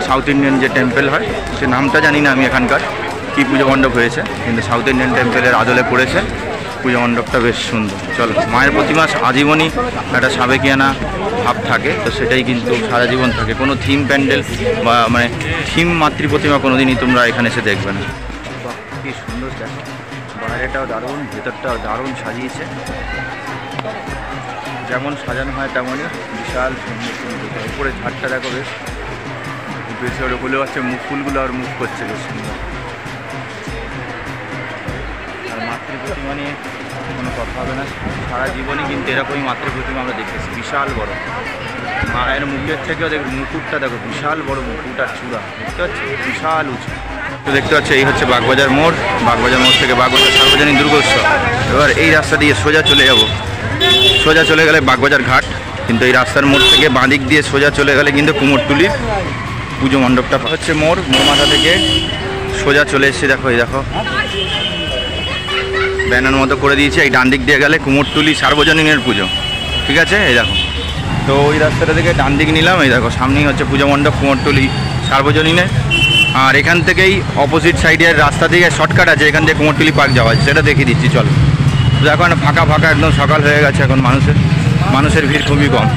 সাউথ ইন্ডিয়ান যে টেম্পল হয়, সে নামটা জানি না আমি এখানকার, কী পুজো মণ্ডপ হয়েছে, কিন্তু সাউথ ইন্ডিয়ান টেম্পলের আদলে পড়েছে পুজো মণ্ডপটা, বেশ সুন্দর। চলো, মায়ের প্রতিমা আজীবনই একটা সাবেকিয়ানা ভাব থাকে, তো সেটাই কিন্তু সারা জীবন থাকে। কোনো থিম প্যান্ডেল বা মানে থিম মাতৃ প্রতিমা কোনো দিনই তোমরা এখানে এসে দেখবে না। কী সুন্দর দেখো, বাইরেটাও দারুণ, ভেতরটাও দারুণ সাজিয়েছে, যেমন সাজানো হয় তেমনই বিশাল সুন্দর সুন্দর। উপরে ঝাড়টা দেখো, বেশ বেশি ওটা বলে হচ্ছে মুখ, ফুলগুলো আর মুখ করছে, বেশ সুন্দর। আর মাতৃ প্রতিমা নিয়ে কোনো কথা হবে না, সারা জীবনই কিন্তু এরকমই মাতৃ প্রতিমা আমরা দেখেছি, বিশাল বড়। মায়ের মুখের থেকেও দেখো, মুকুটটা দেখো, বিশাল বড় মুকুট আর চূড়া দেখতে পাচ্ছি, বিশাল উঁচু। তো দেখতে পাচ্ছি এই হচ্ছে বাগবাজার মোড়, বাগবাজার মোড় থেকে বাগবাজার সার্বজনীন দুর্গোৎসব। এবার এই রাস্তা দিয়ে সোজা চলে যাব, সোজা চলে গেলে বাগবাজার ঘাট, কিন্তু এই রাস্তার মোড় থেকে বাঁদিক দিয়ে সোজা চলে গেলে কিন্তু কুমোরটুলির পুজো মণ্ডপটা হচ্ছে। মোড় মাথা থেকে সোজা চলে এসেছি, দেখো এই দেখো ব্যানার মতো করে দিয়েছে। এই ডান দিক দিয়ে গেলে কুমোরটুলি সার্বজনীনের পুজো, ঠিক আছে, এই দেখো। তো ওই রাস্তাটা থেকে ডান দিক নিলাম, এই দেখো সামনেই হচ্ছে পুজো মণ্ডপ কুমোরটুলি সার্বজনীনের। আর এখান থেকেই অপোজিট সাইডের রাস্তা থেকে শর্টকাট আছে, এখান থেকে কুমোরটুলি পার্ক যাওয়া আছে, সেটা দেখিয়ে দিচ্ছি চলো। দেখো ফাঁকা ফাঁকা একদম, সকাল হয়ে গেছে, এখন মানুষের ভিড় খুবই কম।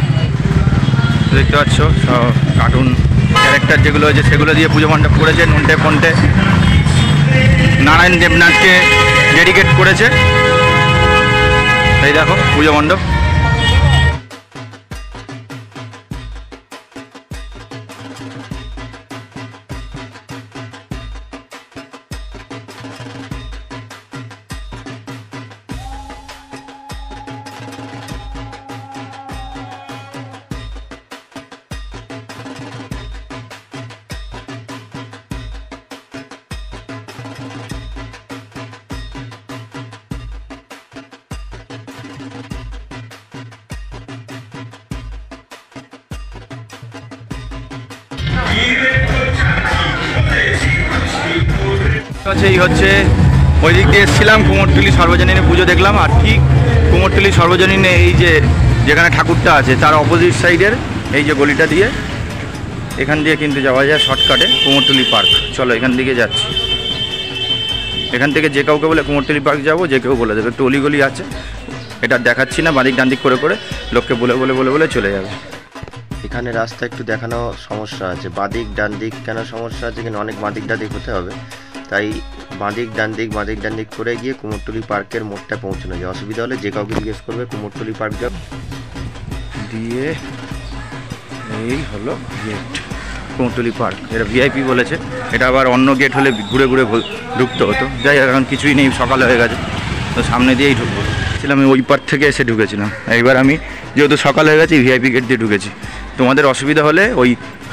দেখতে পাচ্ছ সব কার্টুন ক্যারেক্টার যেগুলো আছে সেগুলো দিয়ে পুজো মণ্ডপ করেছে। নন্টে ফন্টে নারায়ণ দেবনাথকে ডেডিকেট করেছে। এই দেখো পুজো মণ্ডপ। এই হচ্ছে ওই দিক দিয়ে এসেছিলাম, কুমোরটুলি সর্বজনীনে পুজো দেখলাম। আর ঠিক কুমোরটুলি সর্বজনীনে এই যে যেখানে ঠাকুরটা আছে তার অপোজিট সাইডের এই যে গলিটা দিয়ে এখান দিয়ে কিন্তু যাওয়া যায় শর্টকাটে কুমোরটুলি পার্ক। চলো এখান থেকে যাচ্ছি। এখান থেকে যে কাউকে বলে কুমোরটুলি পার্ক যাবো, যে কেউ বলে দেবে। একটু অলিগলি আছে, এটা দেখাচ্ছি না, বাদিক ডান্দিক করে করে লোককে বলে বলে বলে বলে চলে যাবে। এখানে রাস্তা একটু দেখানো সমস্যা আছে, বাদিক ডান দিক কেন সমস্যা আছে, এখানে অনেক বাদিক ডান দিক হতে হবে, তাই বাদিক ডান দিক করে গিয়ে কুমোরটুলি পার্কের মোড়টা পৌঁছানো যায়। অসুবিধা হলে যে কাউকে জিজ্ঞেস করবে কুমোরটুলি পার্ক যাও দিয়ে এই হলো গেট কুমোরটুলি পার্ক। এটা ভিআইপি বলেছে, এটা আবার অন্য গেট হলে ঘুরে ঘুরে ঢুকতে হতো। যাই হোক এখন কিছুই নেই, সকাল হয়ে গেছে, তো সামনে দিয়েই ঢুকবো। আমি ওই পার্ক থেকে এসে ঢুকেছিলাম, এইবার আমি যেহেতু সকাল হয়ে গেছে ভিআইপি গেট দিয়ে ঢুকেছি। তোমাদের অসুবিধা হলে ওই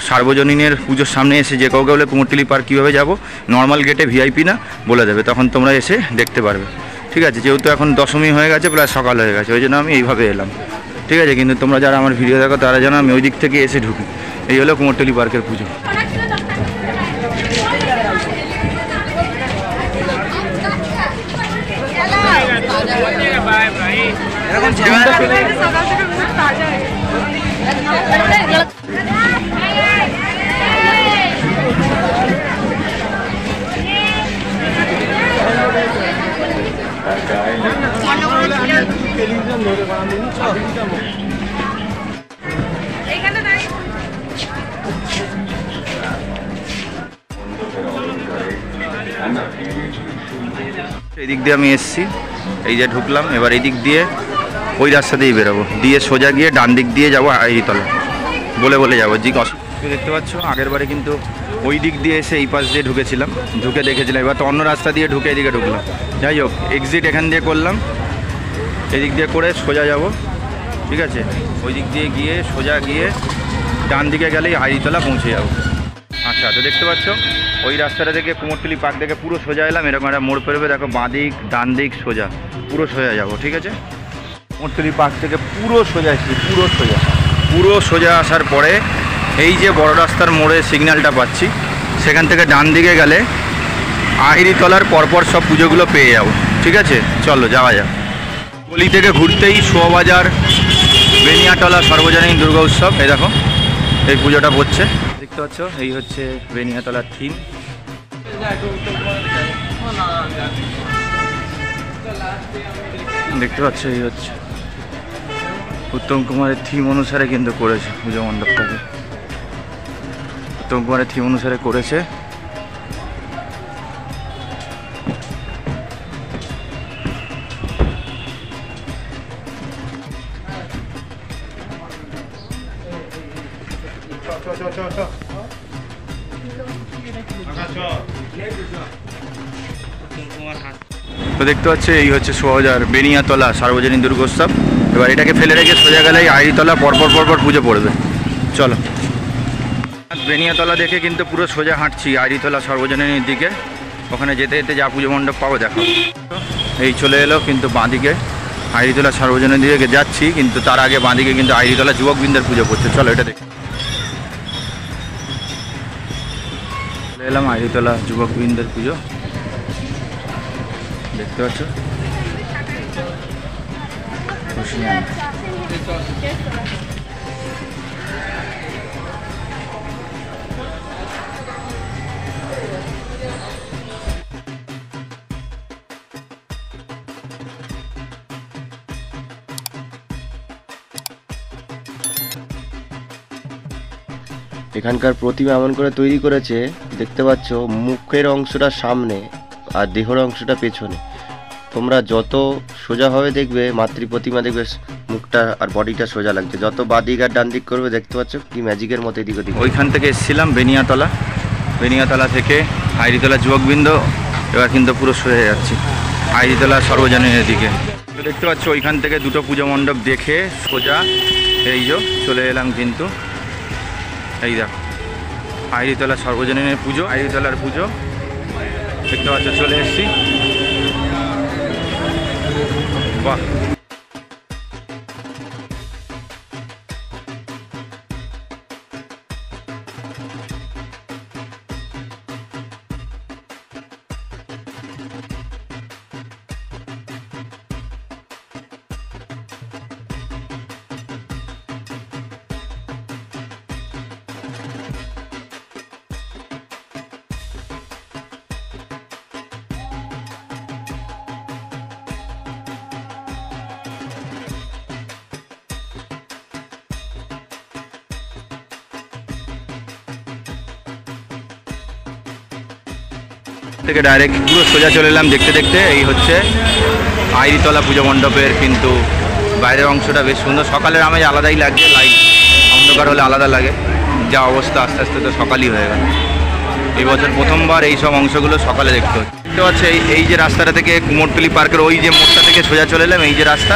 সার্বজনীনের পুজোর সামনে এসে যে কাউকে বলে কুমোরটুলি পার্ক কীভাবে যাবো, নর্মাল গেটে ভিআইপি না বলে দেবে, তখন তোমরা এসে দেখতে পারবে। ঠিক আছে, যেহেতু এখন দশমী হয়ে গেছে, প্রায় সকাল হয়ে গেছে, ওই জন্য আমি এইভাবে এলাম। ঠিক আছে, কিন্তু তোমরা যারা আমার ভিডিও দেখো তারা যেন আমি ওই দিক থেকে এসে ঢুকি। এই হলো কুমোরটুলি পার্কের পুজো। এদিক দিয়ে আমি এসছি, এই যে ঢুকলাম, এবার এই দিক দিয়ে ওই রাস্তা দিয়েই বেরোবো, দিয়ে সোজা গিয়ে ডান দিক দিয়ে যাবো আইরিতলা, বলে বলে যাবো। দেখতে পাচ্ছ আগের বারে কিন্তু ওই দিক দিয়ে এসে এই পাশ দিয়ে ঢুকেছিলাম, ঢুকে দেখেছিলাম, এবার তো অন্য রাস্তা দিয়ে ঢুকে এদিকে ঢুকলাম। যাই হোক, এক্সিট এখান দিয়ে করলাম, এদিক দিয়ে করে সোজা যাব। ঠিক আছে, ওই দিক দিয়ে গিয়ে সোজা গিয়ে ডান দিকে গেলেই আইরিতলা পৌঁছে যাবো। আচ্ছা, তো দেখতে পাচ্ছ ওই রাস্তাটা থেকে কুমোরটুলি পার্ক থেকে পুরো সোজা এলাম, এরকম একটা মোড় পেরোবে, দেখো বাঁ দিক ডান দিক সোজা, পুরো সোজা যাবো। ঠিক আছে, কুমোরটুলি পার্ক থেকে পুরো সোজা এসেছি, পুরো সোজা আসার পরে এই যে বড় রাস্তার মোড়ে সিগন্যালটা পাচ্ছি, সেখান থেকে ডান দিকে গেলে আইরিতলার পরপর সব পুজোগুলো পেয়ে যাবো। ঠিক আছে, চলো যাওয়া যাক। গলি থেকে ঘুরতেই শোবাজার বেনিয়াতলা সর্বজনীন দুর্গা উৎসব, এই দেখো এই পুজোটা পড়ছে, দেখতে পাচ্ছ। এই হচ্ছে বেনিয়াতলার থিম। দেখতে পাচ্ছ, এই হচ্ছে উত্তম কুমারের থিম অনুসারে কিন্তু করেছে পুজো মণ্ডপটাকে, উত্তম কুমারের থিম অনুসারে করেছে। তো দেখতে পাচ্ছ এই হচ্ছে শোবাজার বেনিয়াতলা সার্বজনীন দুর্গোৎসব। এবার এটাকে ফেলে রেখে সোজা গেলেই আইরিতলা পরপর পুজো পড়বে। চলো, বেনিয়াতলা দেখে কিন্তু পুরো সোজা হাঁটছি আইরিতলা সর্বজনীনের দিকে, ওখানে যেতে যেতে যা পুজো মণ্ডপ পাবো দেখো। এই চলে এলো কিন্তু বাঁদিকে আইরিতলা সর্বজনীন দিকে যাচ্ছি, কিন্তু তার আগে বাঁদিকে কিন্তু আইরিতলা যুবকবৃন্দের পুজো করছে। চলো এটা দেখি। চলে এলাম আইরিতলা যুবকবৃন্দের পুজো, দেখতে পাচ্ছ। এখানকার প্রতিমা এমন করে তৈরি করেছে, দেখতে পাচ্ছ মুখের অংশটা সামনে আর দেহর অংশটা পেছনে। তোমরা যত সোজাভাবে দেখবে মাতৃ প্রতিমা, দেখবে মুখটা আর বডিটা সোজা লাগছে। যত বাদিক আর ডান দিক করবে দেখতে পাচ্ছ কি ম্যাজিকের মতো এদিক ওদিক। ওইখান থেকে এসেছিলাম বেনিয়াতলা থেকে হাইরিতলা যুবকবৃন্দ, এবার কিন্তু পুরো সরে যাচ্ছি হাইরিতলা সর্বজনীনের দিকে। তো দেখতে পাচ্ছ ওইখান থেকে দুটো পুজো মণ্ডপ দেখে সোজা এই যে চলে এলাম কিন্তু এই দেখো হাইরিতলা সর্বজনীনের পুজো, হাইরিতলার পুজো দেখতে পাচ্ছ, চলে এসেছি। বাহ, থেকে ডাইরেক্ট পুরো সোজা চলে এলাম। দেখতে দেখতে এই হচ্ছে আইরিতলা পুজো মণ্ডপের কিন্তু বাইরের অংশটা বেশ সুন্দর। সকালের আমেজ আলাদাই লাগছে, লাইট অন্ধকার হলে আলাদা লাগে। যা অবস্থা, আস্তে আস্তে তো সকালই হয়ে গেল। এই বছর প্রথমবার এই সব অংশগুলো সকালে দেখতে হচ্ছে। দেখতে পাচ্ছে এই যে রাস্তাটা থেকে কুমোরটুলি পার্কের ওই যে মোড়টা থেকে সোজা চলে এলাম, এই যে রাস্তা,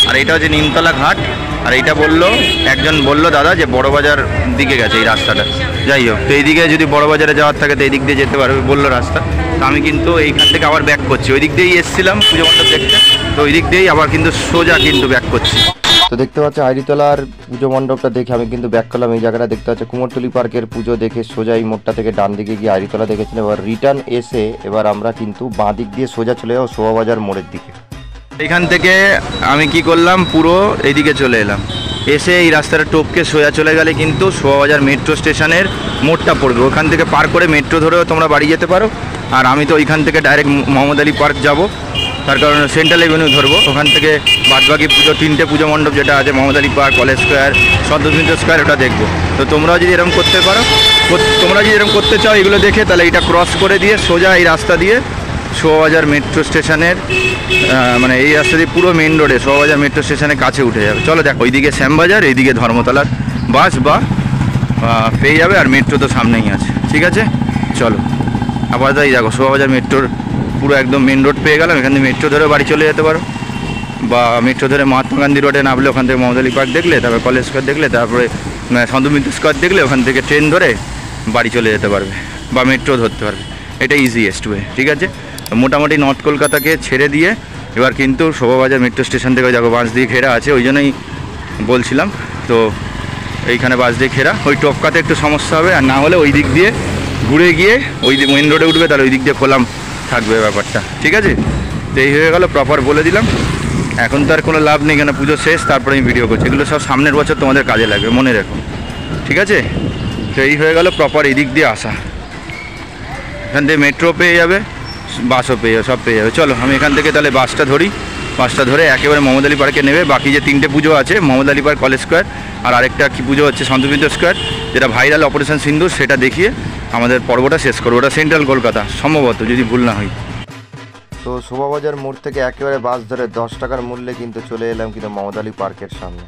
আর এইটা হচ্ছে নিমতলা ঘাট। আর এইটা একজন বললো দাদা যে বড়বাজার দিকে গেছে এই রাস্তাটা। যাই হোক, তো এইদিকে যদি বড়বাজারে যাওয়ার থাকে তো এই দিক দিয়ে যেতে পারবে বললো রাস্তা। তো আমি কিন্তু এইখান থেকে আবার ব্যাক করছি, ওই দিক দিয়েই এসেছিলাম পুজো মণ্ডপ দেখতে, তো ওই দিক দিয়েই আবার কিন্তু সোজা কিন্তু ব্যাক করছি। তো দেখতে পাচ্ছ হাইরিতলার পুজো মণ্ডপটা দেখে আমি কিন্তু ব্যাক করলাম। এই জায়গাটা দেখতে পাচ্ছ কুমোরটুলি পার্কের পুজো দেখে সোজা এই মোড়টা থেকে ডান দিকে গিয়ে হাইরিতলা দেখেছিলাম। এবার রিটার্ন এসে এবার আমরা কিন্তু বাঁ দিক দিয়ে সোজা চলে যাবো শোভাবাজার মোড়ের দিকে। এইখান থেকে আমি কি করলাম, পুরো এইদিকে চলে এলাম, এসে এই রাস্তাটা টপকে সোজা চলে গেলে কিন্তু শোভাবাজার মেট্রো স্টেশনের মোড়টা পড়বে। ওখান থেকে পার করে মেট্রো ধরেও তোমরা বাড়ি যেতে পারো। আর আমি তো ওইখান থেকে ডাইরেক্ট মোহাম্মদ আলী পার্ক যাব, তার কারণে সেন্ট্রাল এভিনিউ ধরবো। ওখান থেকে বাদবাকি তিনটে পুজো মণ্ডপ যেটা আছে, Mohammad Ali park, college square, Santosh square, ওটা দেখবো। তো তোমরাও যদি এরকম করতে পারো, তোমরা যদি এরকম করতে চাও এগুলো দেখে, তাহলে এটা ক্রস করে দিয়ে সোজা এই রাস্তা দিয়ে শোভাবাজার মেট্রো স্টেশনের মানে এই রাস্তা দিয়ে পুরো মেন রোডে শোভাবাজার মেট্রো স্টেশনের কাছে উঠে যাবে। চলো দেখো, ওইদিকে শ্যামবাজার, এইদিকে ধর্মতলার বাস বা পেয়ে যাবে, আর মেট্রো তো সামনেই আছে। ঠিক আছে, চলো আপাতত এই দেখো শোভাবাজার মেট্রোর পুরো একদম মেন রোড পেয়ে গেলাম। এখান থেকে মেট্রো ধরে বাড়ি চলে যেতে পারো, বা মেট্রো ধরে মহাত্মা গান্ধী রোডে নামলে ওখান থেকে মোহাম্মদ আলী পার্ক দেখলে, তারপরে কলেজ স্কোয়ার দেখলে, তারপরে সন্তোষ স্কোয়ার দেখলে, ওখান থেকে ট্রেন ধরে বাড়ি চলে যেতে পারবে বা মেট্রো ধরতে পারবে। এটা ইজিয়েস্ট ওয়ে। ঠিক আছে, মোটামুটি নর্থ কলকাতাকে ছেড়ে দিয়ে এবার কিন্তু শোভাবাজার মেট্রো স্টেশন থেকে দেখো বাস দিয়ে ঘেরা আছে, ওই জন্যই বলছিলাম। তো এইখানে বাস দিয়ে ঘেরা, ওই টপকাতে একটু সমস্যা হবে, আর না হলে ওই দিক দিয়ে ঘুরে গিয়ে ওই মেন রোডে উঠবে, তাহলে ওই দিক দিয়ে খোলাম থাকবে ব্যাপারটা। ঠিক আছে, তো এই হয়ে গেল, প্রপার বলে দিলাম। এখন তো আর কোনো লাভ নেই, কেন পুজো শেষ, তারপরে আমি ভিডিও করছি। এগুলো সব সামনের বছর তোমাদের কাজে লাগবে, মনে রেখো। ঠিক আছে, তো এই হয়ে গেল প্রপার এই দিক দিয়ে আসা। এখান থেকে মেট্রো পেয়ে যাবে, বাসও পেয়ে যাবে, সব পেয়ে যাবে। চলো আমি এখান থেকে তাহলে বাসটা ধরি, বাসটা ধরে একেবারে মোহাম্মদ আলী পার্কে নেবে। বাকি যে তিনটে পুজো আছে, Mohammad Ali park, college square, আর আরেকটা কি পুজো হচ্ছে সন্তোষ স্কোয়ার, যেটা ভাইরাল অপারেশন সিন্দুর, সেটা দেখিয়ে আমাদের পর্বটা শেষ করবো। ওটা সেন্ট্রাল কলকাতা সম্ভবত, যদি ভুল না হয়। তো শোভাবাজার মোড় থেকে একেবারে বাস ধরে 10 টাকার মূল্যে কিন্তু চলে এলাম কিন্তু মোহাম্মদ আলী পার্কের সামনে।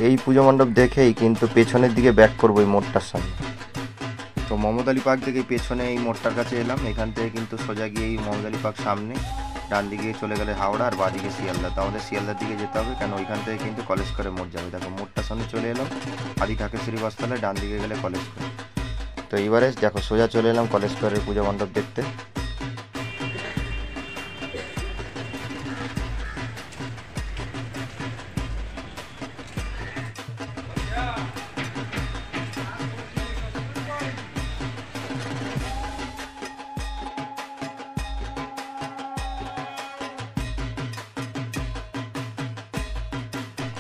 এই পুজো মণ্ডপ দেখেই কিন্তু পেছনের দিকে ব্যাক করবো এই মোড়টার সামনে। তো মোহাম্মদ আলী পার্ক থেকে পেছনে এই মোড়টার কাছে এলাম। এখান থেকে কিন্তু সোজা গিয়ে এই মোহাম্মদ আলী পার্ক সামনে, ডান দিকে চলে গেলে হাওড়া, আর বাঁ দিকে শিয়ালদা। তো আমাদের শিয়ালদার দিকে যেতে হবে, কেন ওইখান থেকে কিন্তু কলেজ স্কোয়ারে মোড় যাবে। দেখো মোড়টার সামনে চলে এলাম, আদি ঢাকেশ্বরী বস্তালে, ডান দিকে গেলে কলেজ স্কোয়ার। তো এইবারে দেখো সোজা চলে এলাম কলেজ স্কোয়ারের পুজো মণ্ডপ দেখতে।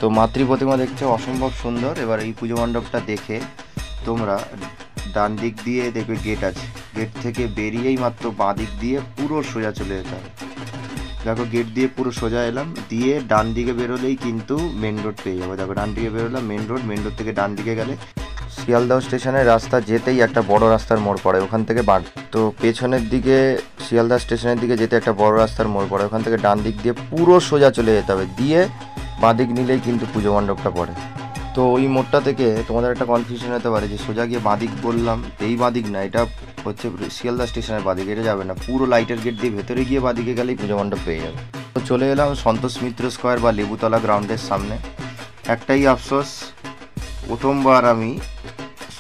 তো মাতৃ প্রতিমা দেখছো অসম্ভব সুন্দর। এবার এই পুজো মণ্ডপটা দেখে তোমরা ডান দিক দিয়ে দেখবে গেট আছে, গেট থেকে বেরিয়েই মাত্র বাঁ দিক দিয়ে পুরো সোজা চলে যেতে হবে। দেখো গেট দিয়ে পুরো সোজা এলাম, দিয়ে ডান দিকে বেরোলেই কিন্তু মেন রোড পেয়ে যাবো। দেখো ডান দিকে বেরোলাম, মেন রোড থেকে ডান দিকে গেলে শিয়ালদহ স্টেশনের রাস্তা যেতেই একটা বড় রাস্তার মোড় পড়ে, ওখান থেকে বাঁ, তো পেছনের দিকে শিয়ালদহ স্টেশনের দিকে যেতে একটা বড় রাস্তার মোড় পড়ে, ওখান থেকে ডান দিক দিয়ে পুরো সোজা চলে যেতে হবে, দিয়ে বাঁ দিক নিলেই কিন্তু পুজো মণ্ডপটা পড়ে। তো ওই মোড়টা থেকে তোমাদের একটা কনফিউশন হতে পারে যে সোজা গিয়ে বাঁ দিক বললাম, এই বাঁ দিক না, এটা হচ্ছে শিয়ালদহ স্টেশনের বাঁ দিকে, এটা যাবে না, পুরো লাইটের গেট দিয়ে ভেতরে গিয়ে বাঁ দিকে গেলেই পুজো মণ্ডপ পেয়ে যাবে। তো চলে এলাম সন্তোষ মিত্র স্কোয়ার বা লেবুতলা গ্রাউন্ডের সামনে। একটাই আফসোস, প্রথমবার আমি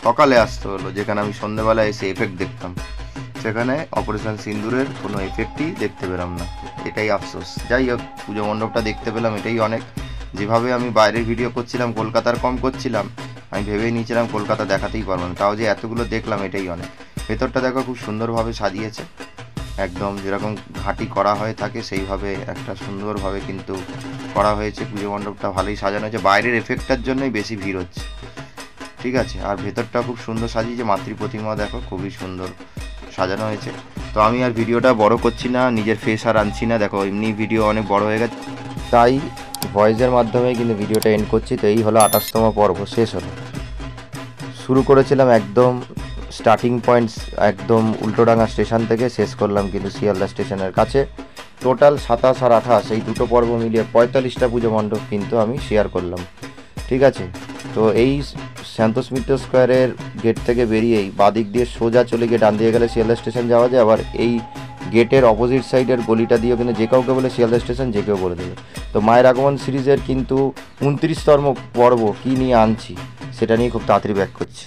সকালে আসতে হলো, যেখানে আমি সন্ধ্যেবেলায় এসে এফেক্ট দেখতাম, সেখানে অপারেশন সিন্দুরের কোনো এফেক্টই দেখতে পেলাম না, এটাই আফসোস। যাই হোক, পুজো মণ্ডপটা দেখতে পেলাম, এটাই অনেক। যেভাবে আমি বাইরের ভিডিও করছিলাম, কলকাতার কম করছিলাম, আমি ভেবেই নিয়েছিলাম কলকাতা দেখাতেই পারবো না, তাও যে এতগুলো দেখলাম এটাই অনেক। ভেতরটা দেখো খুব সুন্দরভাবে সাজিয়েছে, একদম যেরকম ঘাঁটি করা হয়ে থাকে সেইভাবে একটা সুন্দরভাবে কিন্তু করা হয়েছে। পুজো মণ্ডপটা ভালোই সাজানো হয়েছে, বাইরের এফেক্টটার জন্যই বেশি ভিড় হচ্ছে, ঠিক আছে। আর ভেতরটা খুব সুন্দর সাজিয়েছে, মাতৃ প্রতিমা দেখো খুবই সুন্দর সাজানো হয়েছে। তো আমি আর ভিডিওটা বড় করছি না, নিজের ফেস আর আনছি না, দেখো এমনি ভিডিও অনেক বড় হয়ে গেছে, তাই ভয়েসের মাধ্যমে কিন্তু ভিডিওটা এন্ড করছি। তো এই হলো 28তম পর্ব, শেষ হলো। শুরু করেছিলাম একদম স্টার্টিং পয়েন্ট একদম উল্টোডাঙ্গা স্টেশন থেকে, শেষ করলাম কিন্তু শিয়ালদা স্টেশনের কাছে। টোটাল 27 আর 28 এই দুটো পর্ব মিলিয়ে 45টা পুজো মণ্ডপ কিন্তু আমি শেয়ার করলাম, ঠিক আছে। তো এই সন্তোষ মিত্র স্কোয়ারের গেট থেকে বেরিয়েই বাদিক দিয়ে সোজা চলে গিয়ে ডান দিয়ে গেলে শিয়ালদা স্টেশন যাওয়া যায়, আবার এই গেটের অপোজিট সাইডের গলিটা দিয়েও কিন্তু যে কাউকে বলে শিয়ালদা স্টেশন যে কেউ বলে দেবে। তো মায়ের আগমন সিরিজের কিন্তু 29তম পর্ব কী নিয়ে আনছি সেটা নিয়ে খুব তাড়াতাড়ি ব্যাক করছি।